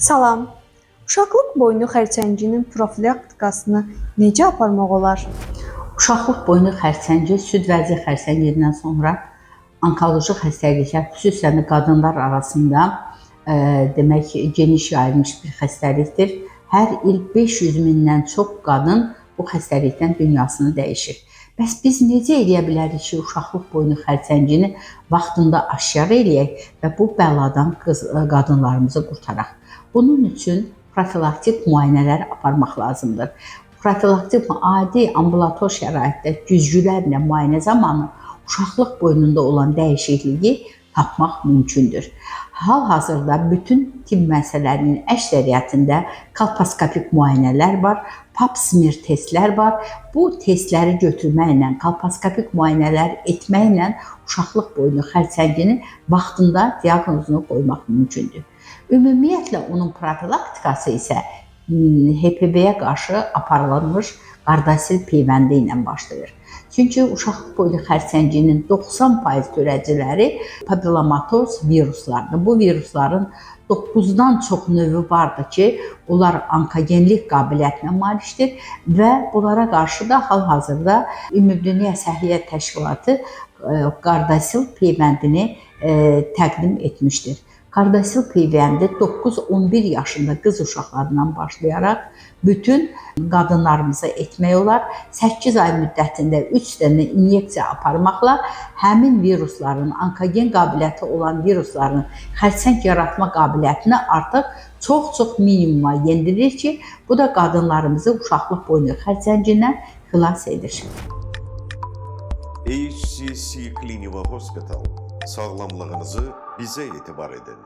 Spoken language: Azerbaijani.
Salam. Uşaqlıq boynu xərçənginin profilaktikasını necə aparmaq olar? Uşaqlıq boynu xərçəngi süd vəzi xərçəngindən sonra onkoloji xəstəliklər, xüsusən də qadınlar arasında demək geniş yayılmış bir xəstəlikdir. Hər il 500 mindən çox qadın bu xəstəlikdən dünyasını dəyişir. Bəs biz necə edə bilərik ki, uşaqlıq boynu xərçəngini vaxtında aşkar eləyək və bu bəladan qadınlarımızı qurtaraq? Bunun üçün profilaktik müayinələr aparmaq lazımdır. Profilaktik adi ambulator şəraitdə güzgülərlə müayinə zamanı uşaqlıq boynunda olan dəyişikliyi tapmaq mümkündür. Hal-hazırda bütün tibb müəssisələrinin əksəriyyətində kolposkopik müayinələr var, pap smear testlər var. Bu testləri götürməklə, kolposkopik müayinələr etməklə uşaqlıq boynu xərçənginin vaxtında diaqnozunu qoymaq mümkündür. Ümumiyyətlə onun profilaktikası isə HPV-yə qarşı aparılmış Gardasil peyvəndi ilə başlayır. Çünki uşaqlıq boynu xərçənginin 90% törədiciləri papillomatoz viruslardır. Bu virusların 9-dan çox növü vardır ki, onlar onkogenlik qabiliyyətinə malikdir və bunlara qarşı da hal-hazırda Ümumdünya Səhiyyə Təşkilatı Gardasil peyvəndini təqdim etmişdir. Gardasil peyvəndi 9-11 yaşında qız uşaqlarından başlayaraq bütün qadınlarımıza etmək olar. 8 ay müddətində 3 dənə inyeksiya aparmaqla həmin virusların, onkogen qabiliyyəti olan virusların xərçəng yaratma qabiliyyətini artıq çox minimuma yendirir ki, bu da qadınlarımızı uşaqlıq boynu xərçəngindən xilas edir. HCC Clinical Hospital. Sağlamlığınızı bizə etibar edin.